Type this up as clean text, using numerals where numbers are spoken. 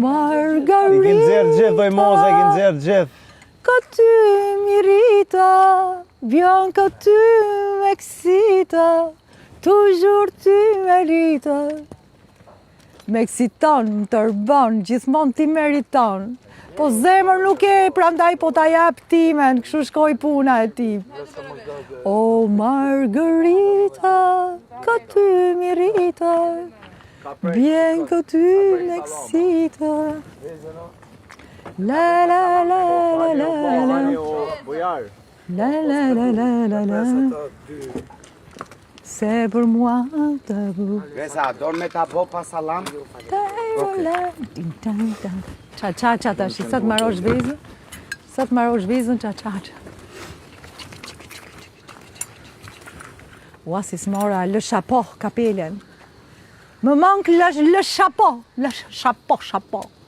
Margarita. I kinë zerë gjithë, doj moza, i kinë zerë gjithë. Que tu m'irrites, bien que tu m'excites, toujours tu mérites. M'exiton, më tërbon, gjithmonë ti meriton. Po zemër nuk e, prandaj po ta jap timen, kështu shkoj puna e ti. Oh Margarita, que tu m'irrites, bien que tu m'excites. La la la la la la. La la la la la la. C'est pour moi tabou. Gresa, dorë me ta bo pa salam? Qa tash, sa të marrosh vizën? Sa të marrosh vizën, qa. Ua, si s'mora le chapeau, kapelen. Më manque le chapeau, chapeau.